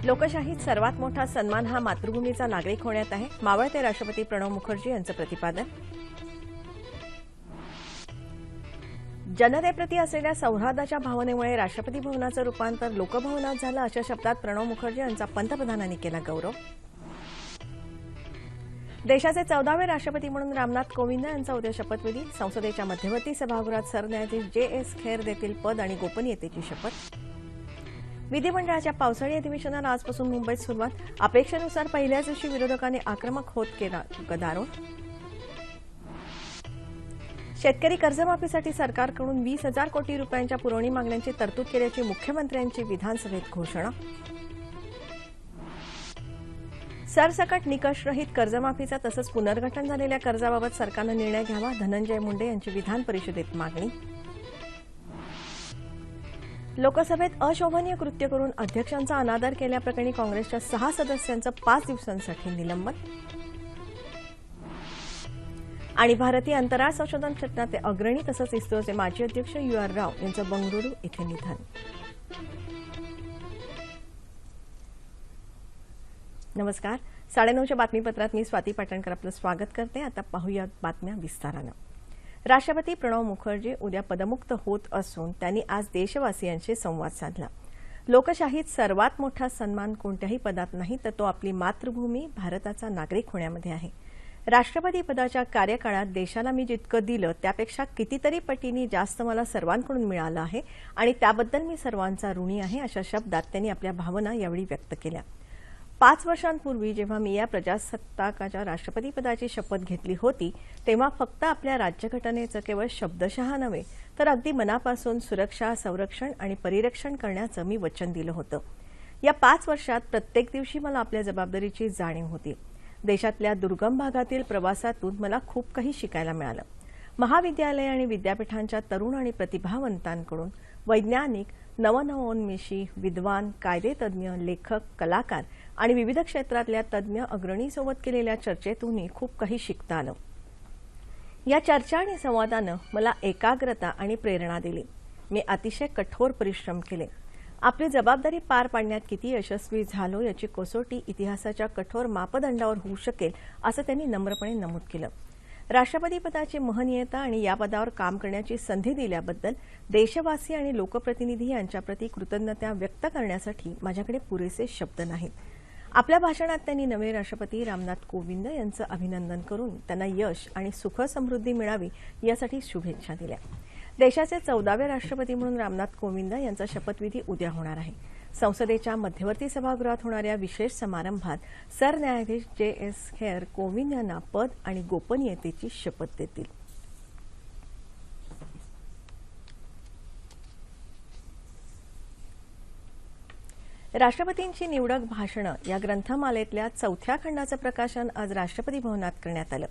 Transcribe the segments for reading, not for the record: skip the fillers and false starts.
लोकशाहीत सर्वात मोठा सन्मान हा मातृभूमीचा नागरिक होण्यात आहे, मावळते राष्ट्रपती प्रणव मुखर्जी यांचं प्रतिपादन. जनतेप्रती असलेल्या सौहार्दाच्या भावनेमुळे राष्ट्रपती भवनाचं रूपांतर लोकभवनात झालं, अशा शब्दात प्रणव मुखर्जी यांचा पंतप्रधानांनी केला गौरव. देशाचे 14वे राष्ट्रपती म्हणून रामनाथ कोविंद यांचा उद्या शपथविधी. संसदेच्या मध्यवर्ती सभागृहात सरन्यायाधीश जे.एस. खेर देतील पद आणि गोपनीयतेची शपथ. विधिमंडळाच्या पावसाळी अधिवेशनाला आजपासून मुंबईत सुरुवात. अपेक्षेनुसार पहिल्याच दिवशी विरोधकांनी आक्रमक होत केला गदारोळ. शेतकरी कर्जमाफीसाठी सरकारकडून 20,000 कोटी रुपयांच्या पुरवणी मागण्यांची तरतूद केल्याची मुख्यमंत्र्यांची विधानसभेत घोषणा. सरसकट निकषरहित कर्जमाफीचा तसंच पुनर्गठन झालेल्या कर्जाबाबत सरकारनं निर्णय घ्यावा, धनंजय मुंडे यांची विधान परिषदेत मागणी. लोकसभेत अशोभनीय कृत्य करून अध्यक्षांचा अनादर केल्याप्रकरणी काँग्रेसच्या 6 सदस्यांचं 5 दिवसांसाठी निलंबन. आणि भारतीय अंतराळ संशोधन क्षेत्राचे अग्रणी तसंच इस्रोचे माजी अध्यक्ष यू.आर. राव यांचं बंगळुरू इथे निधन. नमस्कार. 9:30च्या बातमीपत्रात मी स्वाती पाटणकर आपलं स्वागत करते. आता पाहूया बातम्या विस्तारानं. राष्ट्रपती प्रणव मुखर्जी उद्या पदमुक्त होत असून त्यांनी आज देशवासियांशी संवाद साधला. लोकशाहीत सर्वात मोठा सन्मान कोणत्याही पदात नाही, तर तो आपली मातृभूमी भारताचा नागरिक होण्यामध्ये आहे. राष्ट्रपती पदाच्या कार्यकाळात देशाला मी जितकं दिलं त्यापेक्षा कितीतरी पटींनी जास्त मला सर्वांकडून मिळालं आहे आणि त्याबद्दल मी सर्वांचा ऋणी आहे, अशा शब्दात त्यांनी आपल्या भावना यावेळी व्यक्त केल्या. 5 वर्षांपूर्वी जेव्हा मी या प्रजासत्ताकाच्या राष्ट्रपतीपदाची शपथ घेतली होती तेव्हा फक्त आपल्या राज्यघटनेचं केवळ शब्दशः नव्हे तर अगदी मनापासून सुरक्षा, संरक्षण आणि परिरक्षण करण्याचं मी वचन दिलं होतं. या 5 वर्षात प्रत्येक दिवशी मला आपल्या जबाबदारीची जाणीव होती. देशातल्या दुर्गम भागातील प्रवासातून मला खूप काही शिकायला मिळालं. महाविद्यालय आणि विद्यापीठांच्या तरुण आणि प्रतिभावंतांकडून वैज्ञानिक, नवनवोन्मेषी, विद्वान, कायदेतज्ञ, लेखक, कलाकार आणि विविध क्षेत्रातल्या तज्ज्ञ अग्रणीसोबत केलेल्या चर्चेतूनही खूप काही शिकता आलं. या चर्चा आणि संवादानं मला एकाग्रता आणि प्रेरणा दिली. मी अतिशय कठोर परिश्रम केले. आपली जबाबदारी पार पाडण्यात किती यशस्वी झालो याची कसोटी इतिहासाच्या कठोर मापदंडावर होऊ शकेल, असं त्यांनी नम्रपणे नमूद केलं. राष्ट्रपतीपदाची महनीयता आणि या पदावर काम करण्याची संधी दिल्याबद्दल देशवासी आणि लोकप्रतिनिधी यांच्याप्रती कृतज्ञता व्यक्त करण्यासाठी माझ्याकडे पुरेसे शब्द नाहीत. आपल्या भाषणात त्यांनी नवे राष्ट्रपती रामनाथ कोविंद यांचं अभिनंदन करून त्यांना यश आणि सुख समृद्धी मिळावी यासाठी शुभेच्छा दिल्या. देशाचे 14वे राष्ट्रपती म्हणून रामनाथ कोविंद यांचा शपथविधी उद्या होणार आहे. संसदेच्या मध्यवर्ती सभागृहात होणाऱ्या विशेष समारंभात सरन्यायाधीश जे.एस. खेर कोविंद यांना पद आणि गोपनीयतेची शपथ देतील. राष्ट्रपतींची निवडक भाषणं या ग्रंथमालेतल्या 4थ्या खंडाचं प्रकाशन आज राष्ट्रपती भवनात करण्यात आलं.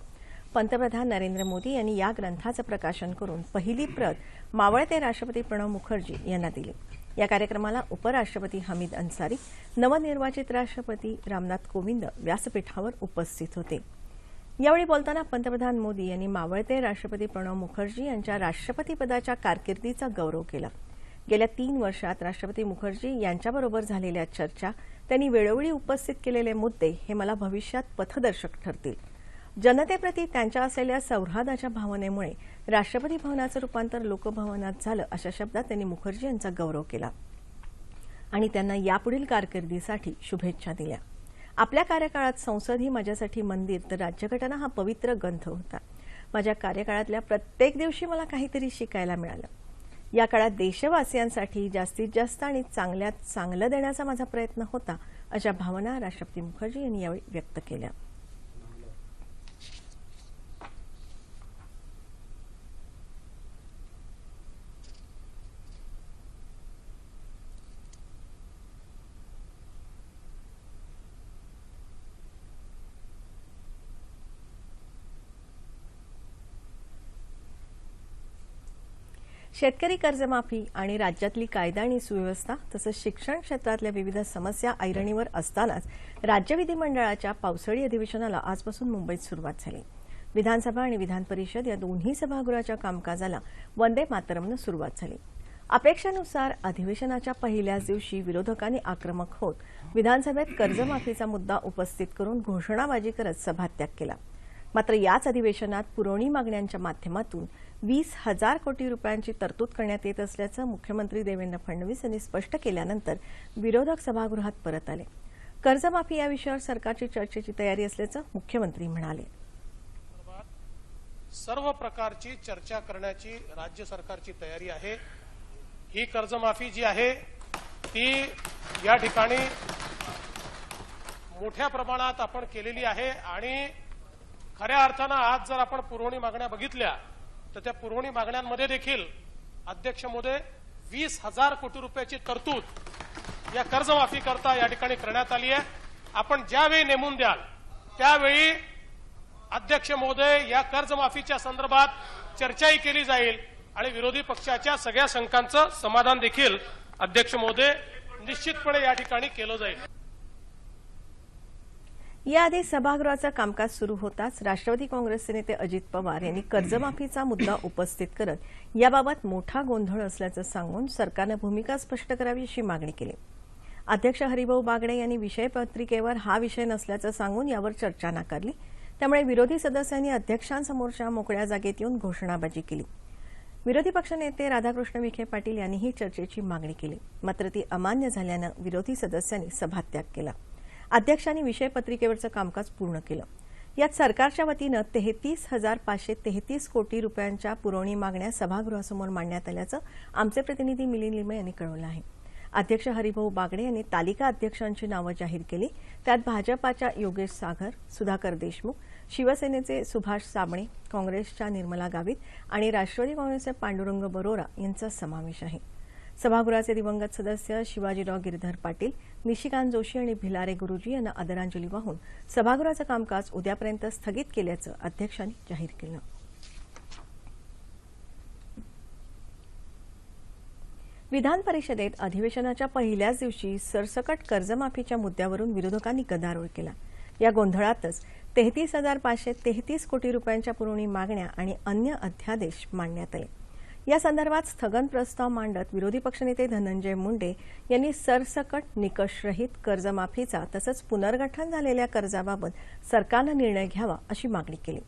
पंतप्रधान नरेंद्र मोदी यांनी या ग्रंथाचं प्रकाशन करून पहिली प्रत मावळते राष्ट्रपती प्रणव मुखर्जी यांना दिली. या कार्यक्रमाला उपराष्ट्रपती हमीद अन्सारी, नवनिर्वाचित राष्ट्रपती रामनाथ कोविंद व्यासपीठावर उपस्थित होते. यावेळी बोलताना पंतप्रधान मोदी यांनी मावळते राष्ट्रपती प्रणव मुखर्जी यांच्या राष्ट्रपतीपदाच्या कारकिर्दीचा गौरव केला. गेल्या 3 वर्षात राष्ट्रपती मुखर्जी यांच्याबरोबर झालेल्या चर्चा, त्यांनी वेळोवेळी उपस्थित केलेले मुद्दे हे मला भविष्यात पथदर्शक ठरतील. जनतेप्रती त्यांच्या असलेल्या सौहार्दाच्या भावनेमुळे राष्ट्रपती भवनाचं रूपांतर लोकभवनात झालं, अशा शब्दात त्यांनी मुखर्जी यांचा गौरव केला आणि त्यांना यापुढील कारकिर्दीसाठी शुभेच्छा दिल्या. आपल्या कार्यकाळात संसद ही माझ्यासाठी मंदिर तर राज्यघटना हा पवित्र ग्रंथ होता. माझ्या कार्यकाळातल्या प्रत्येक दिवशी मला काहीतरी शिकायला मिळालं. या काळात देशवासियांसाठी जास्तीत जास्त आणि चांगल्यात चांगलं देण्याचा माझा प्रयत्न होता, अशा भावना राष्ट्रपती मुखर्जी यांनी यावेळी व्यक्त केल्या. शेतकरी कर्जमाफी आणि राज्यातली कायदा आणि सुव्यवस्था तसंच शिक्षण क्षेत्रातल्या विविध समस्या ऐरणीवर असतानाच राज्य विधिमंडळाच्या पावसाळी अधिवेशनाला आजपासून मुंबईत सुरुवात झाली. विधानसभा आणि विधान परिषद या दोन्ही सभागृहाच्या कामकाजाला वंदे मातरमनं सुरुवात झाली. अपेक्षेनुसार अधिवेशनाच्या पहिल्याच दिवशी विरोधकांनी आक्रमक होत विधानसभेत कर्जमाफीचा मुद्दा उपस्थित करून घोषणाबाजी करत सभात्याग केला। मात्र याच अधिवेशनात पुरवणी मागण्यांच्या माध्यमातून 20,000 कोटी रुपयांची तरतूद करण्यात येत असल्याचं मुख्यमंत्री देवेंद्र फडणवीस यांनी स्पष्ट केल्यानंतर विरोधक सभागृहात परत आले। कर्जमाफी या विषयावर सरकारची चर्चेची तयारी असल्याचं मुख्यमंत्री म्हणाले। सर्व प्रकारची चर्चा करण्याची राज्य सरकारची तयारी आहे। ही कर्जमाफी जी आहे ती या ठिकाणी मोठ्या प्रमाणात आपण केलेली आहे आणि खऱ्या अर्थानं आज जर आपण पुरवणी मागण्या बघितल्या तर त्या पुरवणी मागण्यांमध्ये देखील अध्यक्ष महोदय 20,000 कोटी रुपयाची तरतूद या कर्जमाफी करता या ठिकाणी करण्यात आली आहे। आपण ज्यावेळी नेमून द्याल त्यावेळी अध्यक्ष महोदय या कर्जमाफीच्या संदर्भात चर्चाही केली जाईल आणि विरोधी पक्षाच्या सगळ्या शंकांचं समाधान देखील अध्यक्ष महोदय निश्चितपणे या ठिकाणी केलं जाईल। याआधी सभागृहाचं कामकाज सुरू होताच राष्ट्रवादी काँग्रेसचे नेते अजित पवार यांनी कर्जमाफीचा मुद्दा उपस्थित करत याबाबत मोठा गोंधळ असल्याचं सांगून सरकारनं भूमिका स्पष्ट करावी अशी मागणी केली। अध्यक्ष हरिभाऊ बागडे यांनी विषयपत्रिकेवर हा विषय नसल्याचं सांगून यावर चर्चा नाकारली। त्यामुळे विरोधी सदस्यांनी अध्यक्षांसमोरच्या मोकळ्या जागेत येऊन घोषणाबाजी केली। विरोधी पक्षनेते राधाकृष्ण विखे पाटील यांनीही चर्चेची मागणी केली, मात्र ती अमान्य झाल्यानं विरोधी सदस्यांनी सभात्याग केला। अध्यक्षांनी विषयपत्रिकेवरचं कामकाज पूर्ण केलं। यात सरकारच्या वतीनं 33,533 कोटी रुपयांच्या पुरवणी मागण्या सभागृहासमोर मांडण्यात आल्याचं आमचे प्रतिनिधी मिलिंद लिमये यांनी कळवलं आहे। अध्यक्ष हरिभाऊ बागडे यांनी तालिका अध्यक्षांची नावं जाहीर केली। त्यात भाजपाच्या योगेश सागर, सुधाकर देशमुख, शिवसेनेचे सुभाष साबणे, काँग्रेसच्या निर्मला गावित आणि राष्ट्रवादी काँग्रेसचे पांडुरंग बरोरा यांचा समावेश आहे। सभागृहाचे दिवंगत सदस्य शिवाजीराव गिरधर पाटील, निशिकांत जोशी आणि भिलारे गुरुजी यांना आदरांजली वाहून सभागृहाचं कामकाज उद्यापर्यंत स्थगित केल्याचं अध्यक्षांनी जाहीर केलं। विधान परिषदेत अधिवेशनाच्या पहिल्याच दिवशी सरसकट कर्जमाफीच्या मुद्द्यावरून विरोधकांनी गदारोळ केला। या गोंधळातच 33,533 कोटी रुपयांच्या पुरवणी मागण्या आणि अन्य अध्यादेश मांडण्यात आले। या संदर्भात स्थगन प्रस्ताव मांडत विरोधी पक्षनेते धनंजय मुंडे यांनी सरसकट निकषरहित कर्जमाफीचा तसंच पुनर्गठन झालेल्या कर्जाबाबत सरकारनं निर्णय घ्यावा अशी मागणी केली।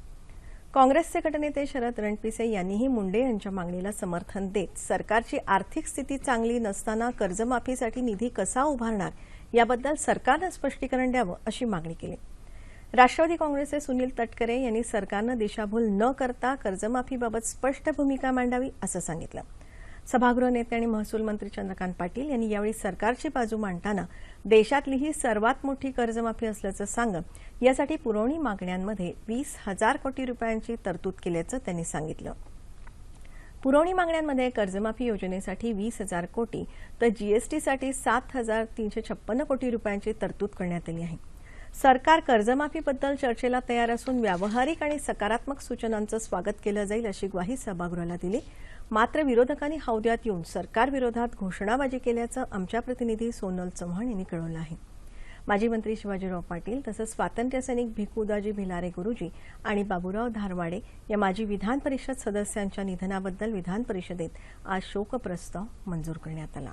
काँग्रेसचे गटनेते शरद रणपिसे यांनीही मुंडे यांच्या मागणीला समर्थन देत सरकारची आर्थिक स्थिती चांगली नसताना कर्जमाफीसाठी निधी कसा उभारणार याबद्दल सरकारनं स्पष्टीकरण द्यावं अशी मागणी केली। राष्ट्रवादी काँग्रेसचे सुनील तटकरे यांनी सरकारनं दिशाभूल न करता कर्जमाफीबाबत स्पष्ट भूमिका मांडावी असं सांगितलं। सभागृह नेते आणि महसूल मंत्री चंद्रकांत पाटील यांनी यावेळी सरकारची बाजू मांडताना देशातली ही सर्वात मोठी कर्जमाफी असल्याचं सांगत यासाठी पुरवणी मागण्यांमध्ये 20,000 कोटी रुपयांची तरतूद केल्याचं त्यांनी सांगितलं। पुरवणी मागण्यांमध्ये कर्जमाफी योजनेसाठी 20,000 कोटी तर जीएसटीसाठी 7,356 कोटी रुपयांची तरतूद करण्यात आली आहे। सरकार कर्जमाफीबद्दल चर्चेला तयार असून व्यावहारिक आणि सकारात्मक सूचनांचं स्वागत केलं जाईल अशी ग्वाही सभागृहाला दिली। मात्र विरोधकांनी हौद्यात येऊन सरकारविरोधात घोषणाबाजी केल्याचं आमच्या प्रतिनिधी सोनल चव्हाण यांनी कळवलं आहे। माजी मंत्री शिवाजीराव पाटील तसंच स्वातंत्र्यसैनिक भिकुदाजी भिलारे गुरुजी आणि बाबूराव धारवाडे या माजी विधान परिषद सदस्यांच्या निधनाबद्दल विधान परिषदेत आज शोकप्रस्ताव मंजूर करण्यात आला।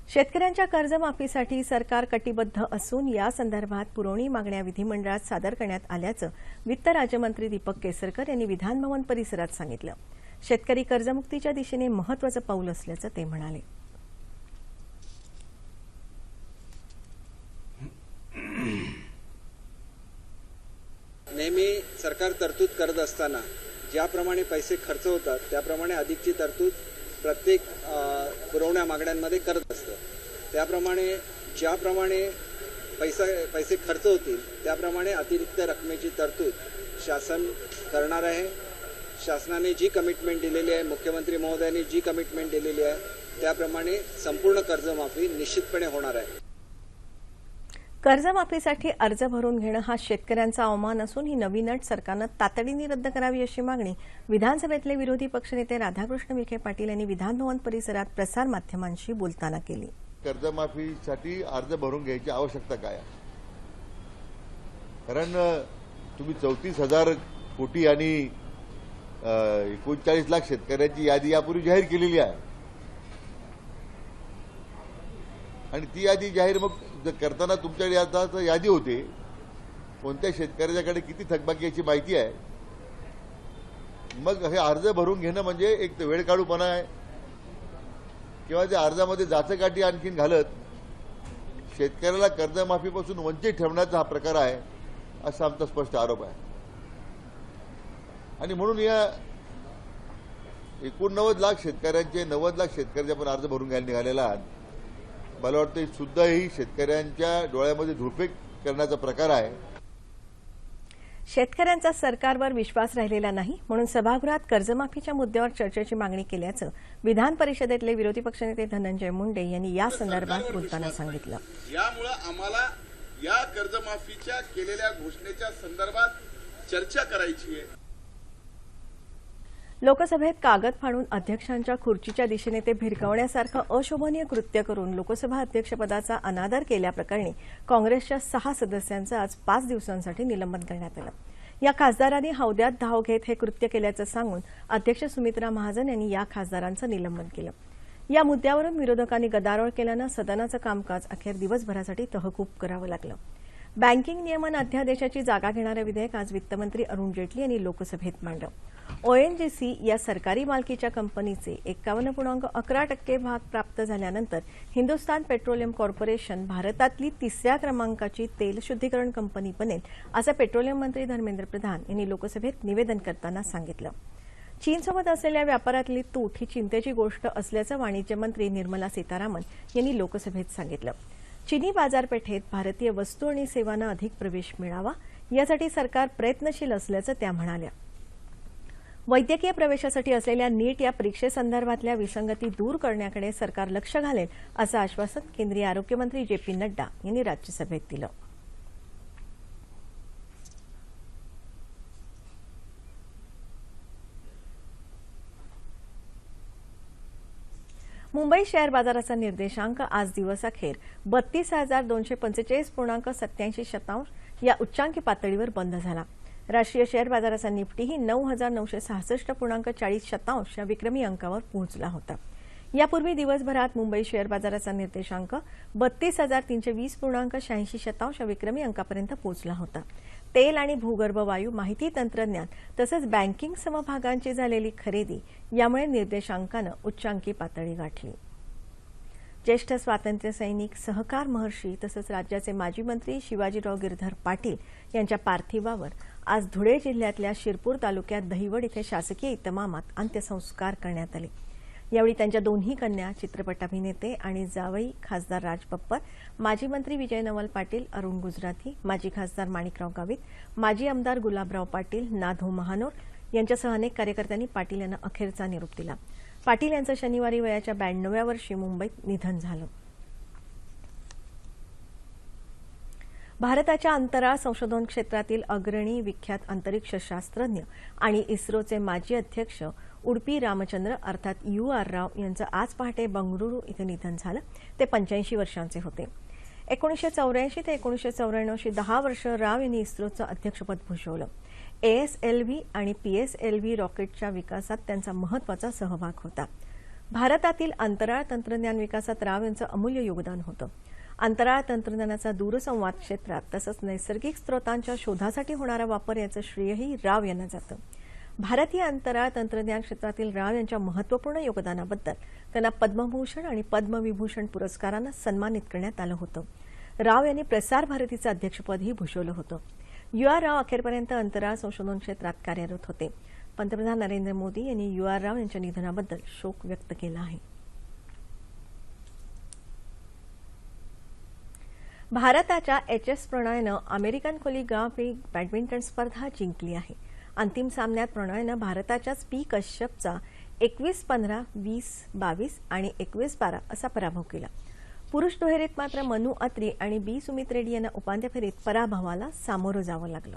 शेतकऱ्यांच्या कर्जमाफीसाठी सरकार कटिबद्ध असून या संदर्भात पुरवणी मागण्या विधिमंडळात सादर करण्यात आल्याचं वित्त राज्यमंत्री दीपक केसरकर यांनी विधानभवन परिसरात सांगितलं। शेतकरी कर्जमुक्तीच्या दिशेने महत्त्वाचं पाऊल असल्याचं ते म्हणाले। नेहमी सरकार तरतूद करत असताना ज्याप्रमाणे पैसे खर्च होतात त्याप्रमाणे अधिकची तरतूद प्रत्येक पुरवण्या मागण्यांमध्ये करत असतं। त्याप्रमाणे ज्याप्रमाणे पैसे खर्च होतील त्याप्रमाणे अतिरिक्त रकमेची तरतूद शासन करणार आहे। शासनाने जी कमिटमेंट दिलेली आहे, मुख्यमंत्री महोदयांनी जी कमिटमेंट दिलेली आहे त्याप्रमाणे संपूर्ण कर्जमाफी निश्चितपणे होणार आहे। कर्जमाफीसाठी अर्ज भरून घेणं हा शेतकऱ्यांचा अवमान असून ही नवीन अट सरकारनं तातडीने रद्द करावी अशी मागणी विधानसभेतले विरोधी पक्षनेते राधाकृष्ण विखे पाटील यांनी विधानभवन परिसरात प्रसारमाध्यमांशी बोलताना केली। कर्जमाफीसाठी अर्ज भरून घ्यायची आवश्यकता काय? कारण तुम्ही 34,000 कोटी आणि 39 लाख शेतकऱ्यांची यादी यापूर्वी जाहीर केलेली आहे आणि ती यादी जाहीर मग जर करताना तुमच्याकडे आता यादी होते कोणत्या शेतकऱ्याच्याकडे किती थकबाकी याची माहिती आहे. मग हे अर्ज भरून घेणं म्हणजे एक वेळ काढूपणा आहे किंवा त्या अर्जामध्ये जाचकाठी आणखीन घालत शेतकऱ्याला कर्जमाफीपासून वंचित ठेवण्याचा हा प्रकार आहे असा आमचा स्पष्ट आरोप आहे. आणि म्हणून या 89 लाख शेतकऱ्यांचे 90 लाख शेतकऱ्याचे आपण अर्ज भरून घ्यायला निघालेला आहात. मला वाटतं सुद्धा ही शेतकऱ्यांच्या डोळ्यामध्ये धुळफेक करण्याचा प्रकार आहे. शेतकऱ्यांचा सरकारवर विश्वास राहिलेला नाही म्हणून सभागृहात कर्जमाफीच्या मुद्द्यावर चर्चेची मागणी केल्याचं विधान परिषदेतले विरोधी पक्षनेते धनंजय मुंडे यांनी या संदर्भात बोलताना सांगितलं. यामुळे आम्हाला या कर्जमाफीच्या केलेल्या घोषणेच्या संदर्भात चर्चा करायची आहे. लोकसभेत कागद फाडून अध्यक्षांच्या खुर्चीच्या दिशेने ते भिरकावण्यासारखं अशोभनीय कृत्य करून लोकसभा अध्यक्षपदाचा अनादर केल्याप्रकरणी काँग्रेसच्या 6 सदस्यांचं आज 5 दिवसांसाठी निलंबन करण्यात आलं. या खासदारांनी हौद्यात धाव घेत हे कृत्य केल्याचं सांगून अध्यक्ष सुमित्रा महाजन यांनी या खासदारांचं निलंबन केलं. या मुद्द्यावरून विरोधकांनी गदारोळ केल्यानं सदनाचं कामकाज अखेर दिवसभरासाठी तहकूब करावं लागलं. बँकिंग नियमन अध्यादेशाची जागा घेणारं विधेयक आज वित्तमंत्री अरुण जेटली यांनी लोकसभेत मांडलं. ओएनजीसी या सरकारी मालकीच्या कंपनीचे 51.11% भाग प्राप्त झाल्यानंतर हिंदुस्तान पेट्रोलियम कॉर्पोरेशन भारतातली 3ऱ्या क्रमांकाची तेल शुद्धीकरण कंपनी बनेल असं पेट्रोलियम मंत्री धर्मेंद्र प्रधान यांनी लोकसभेत निवेदन करताना सांगितलं. चीनसोबत असलेल्या व्यापारातली तूट ही चिंतेची गोष्ट असल्याचं वाणिज्य मंत्री निर्मला सीतारामन यांनी लोकसभेत सांगितलं. चीनी बाजारपेठेत भारतीय वस्तू आणि सेवांना अधिक प्रवेश मिळावा यासाठी सरकार प्रयत्नशील असल्याचं त्या म्हणाल्या. वैद्यकीय प्रवेशासाठी असलेल्या नीट या परीक्षेसंदर्भातल्या विसंगती दूर करण्याकडे सरकार लक्ष घालेल असं आश्वासन केंद्रीय आरोग्यमंत्री जे.पी. नड्डा यांनी राज्यसभेत दिलं. मुंबई शेअर बाजाराचा निर्देशांक आज दिवसअखेर 32,245.87 या उच्चांकी पातळीवर बंद झाला. राष्ट्रीय शेअर बाजाराचा निफ्टीही 9,966.40 या विक्रमी अंकावर पोहोचला होता. यापूर्वी दिवसभरात मुंबई शेअर बाजाराचा निर्देशांक 32,320.86 या विक्रमी अंकापर्यंत पोहोचला होता. तेल आणि भूगर्भ वायू, माहिती तंत्रज्ञान तसंच बँकिंग समभागांची झालेली खरेदी यामुळे निर्देशांकानं उच्चांकी पातळी गाठली. ज्येष्ठ स्वातंत्र्य सैनिक, सहकार महर्षी तसंच राज्याचे माजी मंत्री शिवाजीराव गिरधर पाटील यांच्या पार्थिवावर आज धुळे जिल्ह्यातल्या शिरपूर तालुक्यात दहिवड इथे शासकीय इतमामात अंत्यसंस्कार करण्यात आले. यावेळी त्यांच्या दोन्ही कन्या, चित्रपट अभिनेते आणि जावई खासदार राज बब्बर, माजी मंत्री विजय नवल पाटील, अरुण गुजराथी, माजी खासदार माणिकराव गावित, माजी आमदार गुलाबराव पाटील, नाधो महानोर यांच्यासह अनेक कार्यकर्त्यांनी पाटील यांना अखेरचा निरोप दिला. पाटील यांचं शनिवारी वयाच्या 92व्या वर्षी मुंबईत निधन झालं. भारताच्या अंतराळ संशोधन क्षेत्रातील अग्रणी विख्यात अंतरिक्ष शास्त्रज्ञ आणि इस्रोचे माजी अध्यक्ष उडपी रामचंद्र अर्थात UR राव यांचं आज पहाटे बंगळुरू इथं निधन झालं. ते 85 वर्षांचे होते. 1984 ते 1994 10 वर्ष राव यांनी इस्रोचं अध्यक्षपद भूषवलं. ASLV आणि PSLV रॉकेटच्या विकासात त्यांचा महत्वाचा सहभाग होता. भारतातील अंतराळ तंत्रज्ञान विकासात राव यांचं अमूल्य योगदान होतं. अंतराळ तंत्रज्ञानाचा दूरसंवाद क्षेत्रात तसंच नैसर्गिक स्रोतांच्या शोधासाठी होणारा वापर याचं श्रेयही राव यांना जातं. भारतीय अंतराळ तंत्रज्ञान क्षेत्रातील राव यांच्या महत्वपूर्ण योगदानाबद्दल त्यांना पद्मभूषण आणि पद्मविभूषण पुरस्कारानं सन्मानित करण्यात आलं होतं. राव यांनी प्रसार भारतीचं अध्यक्षपदही भूषवलं होतं. UR राव अखेरपर्यंत अंतराळ संशोधन क्षेत्रात कार्यरत होते. पंतप्रधान नरेंद्र मोदी यांनी UR राव यांच्या निधनाबद्दल शोक व्यक्त केला आहे. भारताच्या HS प्रणॉयनं अमेरिकन खुली ग्रां प्री बॅडमिंटन स्पर्धा जिंकली आहे. अंतिम सामन्यात प्रणॉयनं भारताच्याच P कश्यपचा 21-15, 20-22 आणि 21-12 असा पराभव केला. पुरुष दुहेरीत मात्र मनु अत्री आणि B सुमित रेड्डी यांना उपांत्य फेरीत पराभवाला सामोरं जावं लागलं.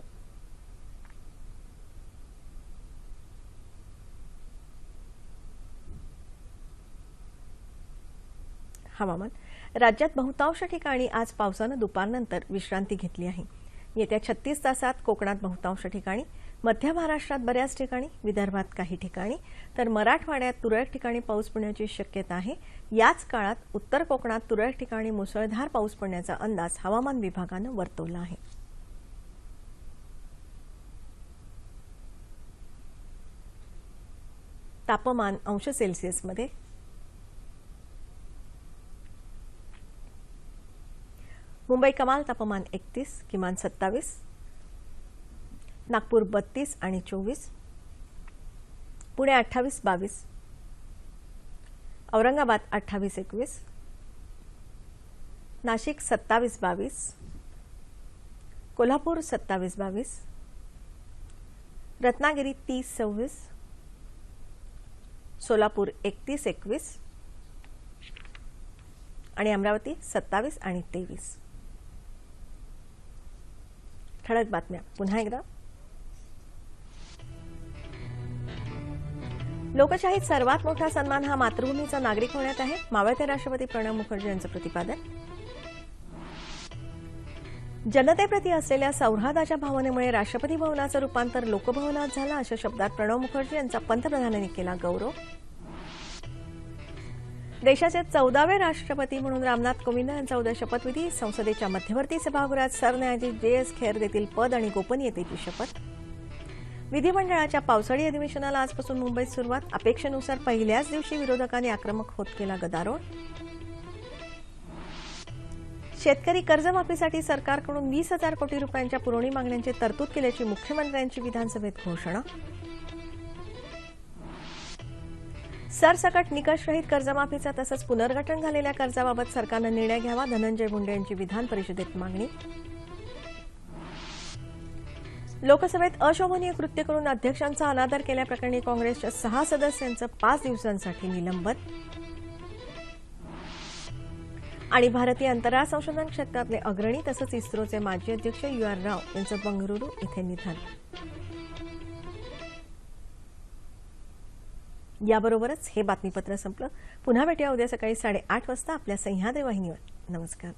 हवामान. राज्यात बहुतांश ठिकाणी आज पावसानं दुपारनंतर विश्रांती घेतली आहे. येत्या 36 तासात कोकणात बहुतांश ठिकाणी, मध्य महाराष्ट्रात बऱ्याच ठिकाणी, विदर्भात काही ठिकाणी तर मराठवाड्यात तुरळक ठिकाणी पाऊस पडण्याची शक्यता आहे. याच काळात उत्तर कोकणात तुरळक ठिकाणी मुसळधार पाऊस पडण्याचा अंदाज हवामान विभागानं वर्तवला आहे. तापमान अंश सेल्सिअसमध्ये मुंबई कमाल तापमान 31, किमान 27, नागपूर 32 आणि 24, पुणे 28-22, औरंगाबाद 28-21, नाशिक 27-22, कोल्हापूर 27-22, रत्नागिरी 30-26, सोलापूर 31-21 आणि अमरावती 27 आणि 23. ठळक बातम्या पुन्हा एकदा. लोकशाहीत सर्वात मोठा सन्मान हा मातृभूमीचा नागरिक होण्यात आहे, मावळते राष्ट्रपती प्रणव मुखर्जी यांचं प्रतिपादन. जनतेप्रती असलेल्या सौहार्दाच्या भावनेमुळे राष्ट्रपती भवनाचं रूपांतर लोकभवनात झालं, अशा शब्दात प्रणव मुखर्जी यांचा पंतप्रधानांनी केला गौरव. देशाचे 14वे राष्ट्रपती म्हणून रामनाथ कोविंद यांचा उद्या शपथविधी. संसदेच्या मध्यवर्ती सभागृहात सरन्यायाधीश JS खेर देतील पद आणि गोपनीयतेची शपथ. विधिमंडळाच्या पावसाळी अधिवेशनाला आजपासून मुंबईत सुरुवात. अपेक्षेनुसार पहिल्याच दिवशी विरोधकांनी आक्रमक होत केला गदारोळ. शेतकरी कर्जमाफीसाठी सरकारकडून 20,000 कोटी रुपयांच्या पुरवणी मागण्यांची तरतूद केल्याची मुख्यमंत्र्यांची विधानसभेत घोषणा. सरसकट निकषरहित कर्जमाफीचा तसंच पुनर्गठन झालेल्या कर्जाबाबत सरकारनं निर्णय घ्यावा, धनंजय मुंडे यांची विधान परिषदेत मागणी. लोकसभेत अशोभनीय कृत्य करून अध्यक्षांचा अनादर केल्याप्रकरणी काँग्रेसच्या 6 सदस्यांचं 5 दिवसांसाठी निलंबन. आणि भारतीय अंतराळ संशोधन क्षेत्रातले अग्रणी तसंच इस्रोचे माजी अध्यक्ष UR राव यांचं बंगळुरू इथे निधन. याबरोबरच हे बातमीपत्र संपलं. पुन्हा भेटूया उद्या सकाळी 8:30 वाजता आपल्या सह्याद्री वाहिनीवर. नमस्कार.